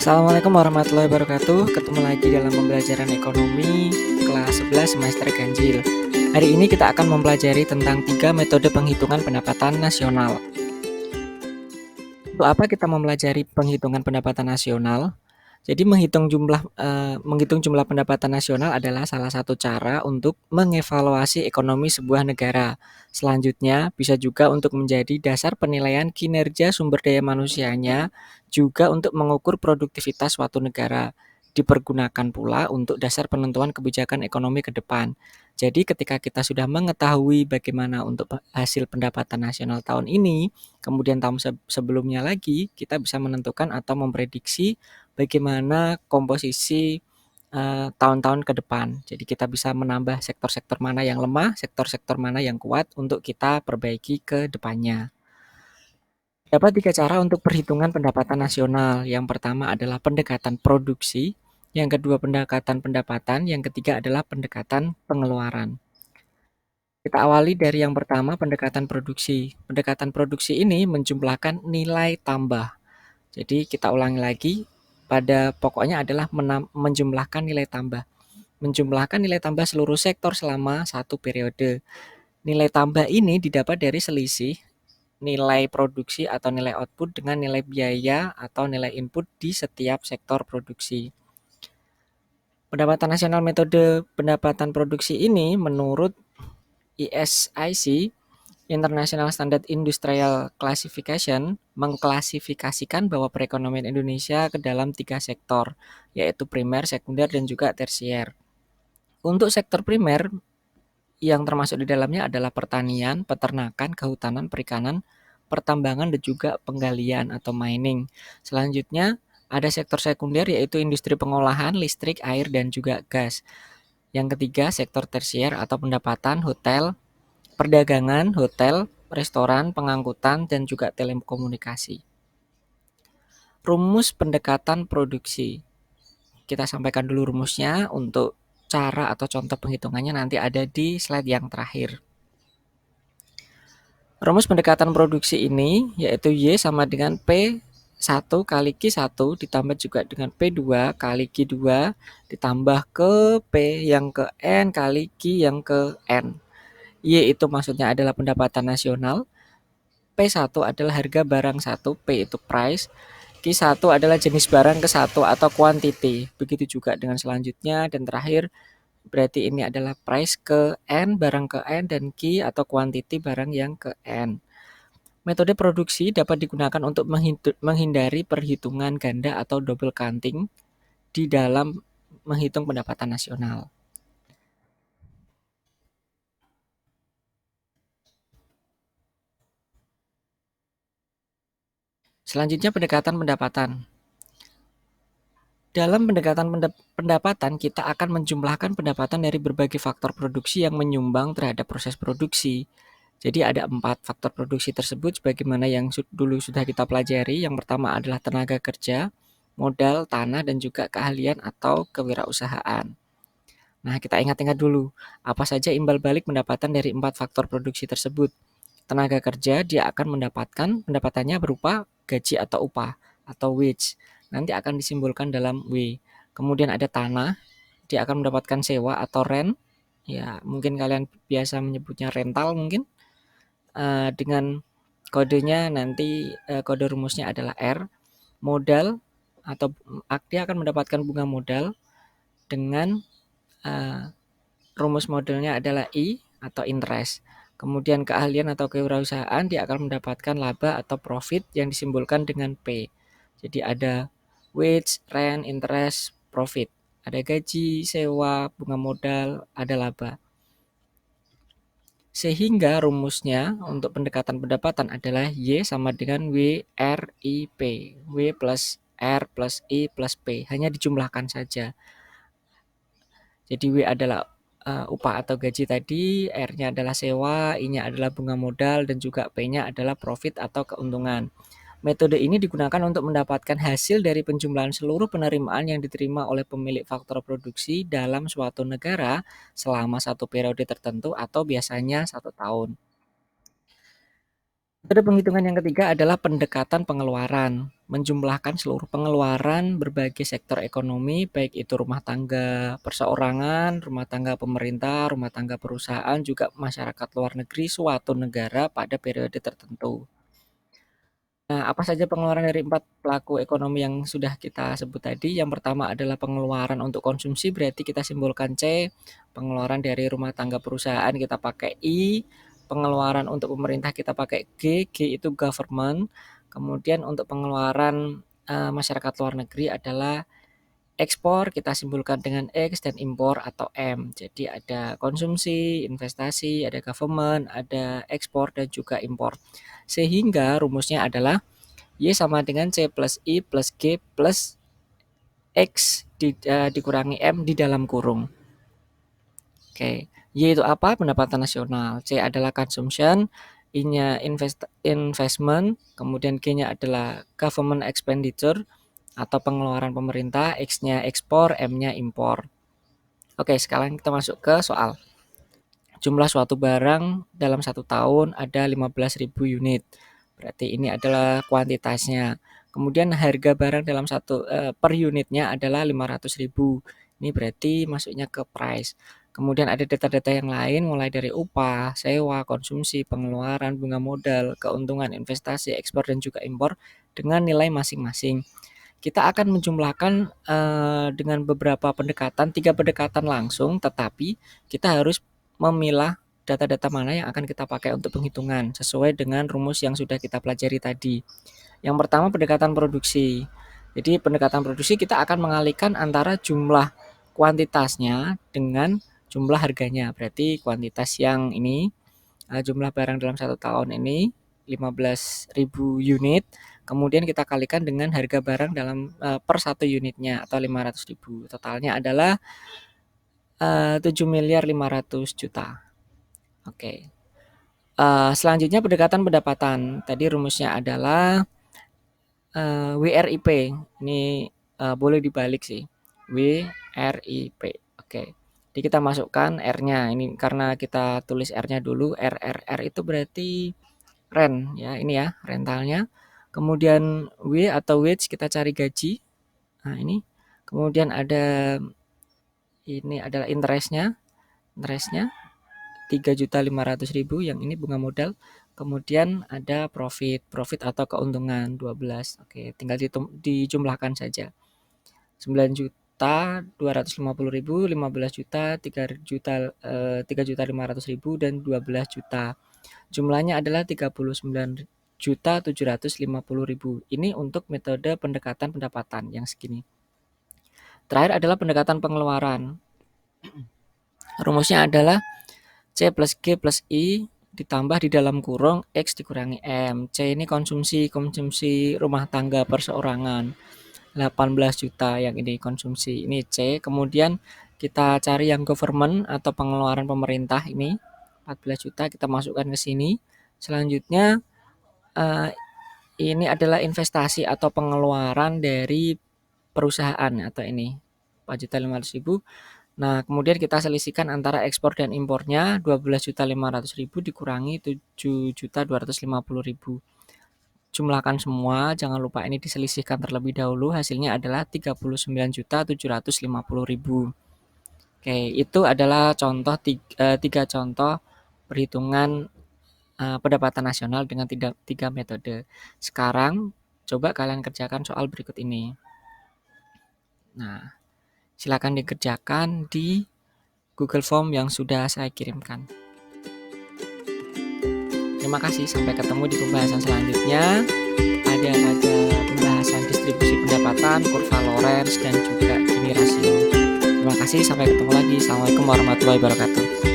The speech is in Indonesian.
Assalamualaikum warahmatullahi wabarakatuh. Ketemu lagi dalam pembelajaran ekonomi kelas 11 semester ganjil. Hari ini kita akan mempelajari tentang 3 metode penghitungan pendapatan nasional. Untuk apa kita mempelajari penghitungan pendapatan nasional? Jadi menghitung jumlah pendapatan nasional adalah salah satu cara untuk mengevaluasi ekonomi sebuah negara. Selanjutnya, bisa juga untuk menjadi dasar penilaian kinerja sumber daya manusianya, juga untuk mengukur produktivitas suatu negara. Dipergunakan pula untuk dasar penentuan kebijakan ekonomi ke depan. Jadi ketika kita sudah mengetahui bagaimana untuk hasil pendapatan nasional tahun ini, kemudian tahun sebelumnya lagi, kita bisa menentukan atau memprediksi bagaimana komposisi tahun-tahun ke depan. Jadi kita bisa menambah sektor-sektor mana yang lemah, sektor-sektor mana yang kuat untuk kita perbaiki ke depannya. Dapat 3 cara untuk perhitungan pendapatan nasional. Yang pertama adalah pendekatan produksi, yang kedua pendekatan pendapatan, yang ketiga adalah pendekatan pengeluaran. Kita awali dari yang pertama, pendekatan produksi. Pendekatan produksi ini menjumlahkan nilai tambah. Jadi kita ulangi lagi, pada pokoknya adalah menjumlahkan nilai tambah. Menjumlahkan nilai tambah seluruh sektor selama satu periode. Nilai tambah ini didapat dari selisih nilai produksi atau nilai output dengan nilai biaya atau nilai input di setiap sektor produksi. Pendapatan nasional metode pendapatan produksi ini menurut ISIC, International Standard Industrial Classification, mengklasifikasikan bahwa perekonomian Indonesia ke dalam 3 sektor, yaitu primer, sekunder, dan juga tersier. Untuk sektor primer, yang termasuk di dalamnya adalah pertanian, peternakan, kehutanan, perikanan, pertambangan, dan juga penggalian atau mining. Selanjutnya, ada sektor sekunder yaitu industri pengolahan, listrik, air, dan juga gas. Yang ketiga, sektor tersier atau pendapatan, hotel, perdagangan, hotel, restoran, pengangkutan, dan juga telekomunikasi. Rumus pendekatan produksi. Kita sampaikan dulu rumusnya. Untuk cara atau contoh penghitungannya nanti ada di slide yang terakhir. Rumus pendekatan produksi ini yaitu Y sama dengan P1 kali Q1 ditambah juga dengan P2 kali Q2 ditambah ke P yang ke N kali Q yang ke N. Y itu maksudnya adalah pendapatan nasional, P1 adalah harga barang 1, P itu price, Q1 adalah jenis barang ke-1 atau quantity. Begitu juga dengan selanjutnya dan terakhir, berarti ini adalah price ke N, barang ke N, dan Q atau quantity barang yang ke N. Metode produksi dapat digunakan untuk menghindari perhitungan ganda atau double counting di dalam menghitung pendapatan nasional. Selanjutnya pendekatan pendapatan. Dalam pendekatan pendapatan, kita akan menjumlahkan pendapatan dari berbagai faktor produksi yang menyumbang terhadap proses produksi. Jadi ada 4 faktor produksi tersebut sebagaimana yang dulu sudah kita pelajari. Yang pertama adalah tenaga kerja, modal, tanah, dan juga keahlian atau kewirausahaan. Nah, kita ingat-ingat dulu, apa saja imbal balik pendapatan dari 4 faktor produksi tersebut. Tenaga kerja, dia akan mendapatkan pendapatannya berupa gaji atau upah atau wage. Nanti akan disimbolkan dalam W. Kemudian ada tanah, dia akan mendapatkan sewa atau rent. Ya, mungkin kalian biasa menyebutnya rental mungkin. Dengan kodenya nanti kode rumusnya adalah R. Modal atau dia akan mendapatkan bunga modal dengan rumus modelnya adalah I atau interest. Kemudian keahlian atau kewirausahaan dia akan mendapatkan laba atau profit yang disimbolkan dengan P. Jadi ada wage, rent, interest, profit. Ada gaji, sewa, bunga modal, ada laba. Sehingga rumusnya untuk pendekatan pendapatan adalah Y sama dengan W R I P. W plus R plus I plus P. Hanya dijumlahkan saja. Jadi W adalah upah atau gaji tadi, R-nya adalah sewa, I-nya adalah bunga modal, dan juga P-nya adalah profit atau keuntungan. Metode ini digunakan untuk mendapatkan hasil dari penjumlahan seluruh penerimaan yang diterima oleh pemilik faktor produksi dalam suatu negara selama satu periode tertentu atau biasanya 1 tahun. Metode penghitungan yang ketiga adalah pendekatan pengeluaran, menjumlahkan seluruh pengeluaran berbagai sektor ekonomi, baik itu rumah tangga perseorangan, rumah tangga pemerintah, rumah tangga perusahaan, juga masyarakat luar negeri suatu negara pada periode tertentu. Nah, apa saja pengeluaran dari 4 pelaku ekonomi yang sudah kita sebut tadi? Yang pertama adalah pengeluaran untuk konsumsi, berarti kita simbolkan C. Pengeluaran dari rumah tangga perusahaan kita pakai I. Pengeluaran untuk pemerintah kita pakai G. G itu government. Kemudian untuk pengeluaran masyarakat luar negeri adalah ekspor, kita simpulkan dengan X, dan impor atau M. Jadi ada konsumsi, investasi, ada government, ada ekspor, dan juga impor. Sehingga rumusnya adalah Y sama dengan C plus I plus G plus X dikurangi M di dalam kurung. Oke, Y itu apa? Pendapatan nasional. C adalah consumption, I-nya investment, kemudian G-nya adalah government expenditure atau pengeluaran pemerintah, X-nya ekspor, M-nya impor. Oke, sekarang kita masuk ke soal. Jumlah suatu barang dalam 1 tahun ada 15.000 unit. Berarti ini adalah kuantitasnya. Kemudian harga barang dalam per unitnya adalah 500.000. Ini berarti masuknya ke price. Kemudian ada data-data yang lain mulai dari upah, sewa, konsumsi, pengeluaran, bunga modal, keuntungan investasi, ekspor, dan juga impor dengan nilai masing-masing. Kita akan menjumlahkan dengan beberapa pendekatan, 3 pendekatan langsung, tetapi kita harus memilah data-data mana yang akan kita pakai untuk penghitungan sesuai dengan rumus yang sudah kita pelajari tadi. Yang pertama pendekatan produksi. Jadi pendekatan produksi kita akan mengalihkan antara jumlah kuantitasnya dengan jumlah harganya. Berarti kuantitas yang ini jumlah barang dalam 1 tahun ini 15.000 unit, kemudian kita kalikan dengan harga barang dalam per 1 unitnya atau 500.000. Totalnya adalah 7.500.000.000. Oke. Selanjutnya pendekatan pendapatan. Tadi rumusnya adalah WRIP. Ini boleh dibalik sih. WRIP. Oke. Jadi kita masukkan R-nya. Ini karena kita tulis R-nya dulu. R itu berarti rent ya. Ini ya rentalnya. Kemudian W atau wage kita cari gaji. Nah, ini. Kemudian ada ini adalah interestnya. Interestnya 3.500.000, yang ini bunga modal. Kemudian ada profit atau keuntungan 12. Oke, tinggal dijumlahkan saja. 9.250.000, 15 juta, 3.500.000 dan 12 juta. Jumlahnya adalah 39.750.000. Ini untuk metode pendekatan pendapatan yang segini. Terakhir adalah pendekatan pengeluaran. Rumusnya adalah C plus G plus I ditambah di dalam kurung X dikurangi M. C ini konsumsi rumah tangga perseorangan 18 juta, yang ini konsumsi, ini C. Kemudian kita cari yang government atau pengeluaran pemerintah, ini 14 juta, kita masukkan ke sini. Selanjutnya ini adalah investasi atau pengeluaran dari perusahaan atau ini 4.500.000. Nah, kemudian kita selisihkan antara ekspor dan impornya, 12.500.000 dikurangi 7.250.000. Jumlahkan semua, jangan lupa ini diselisihkan terlebih dahulu, hasilnya adalah 39.750.000. Oke, itu adalah contoh 3 contoh perhitungan pendapatan nasional dengan 3 metode. Sekarang coba kalian kerjakan soal berikut ini. Nah, silakan dikerjakan di Google Form yang sudah saya kirimkan. Terima kasih, sampai ketemu di pembahasan selanjutnya. Ada pada pembahasan distribusi pendapatan, kurva Lorenz, dan juga Gini rasio. Terima kasih, sampai ketemu lagi. Assalamualaikum warahmatullahi wabarakatuh.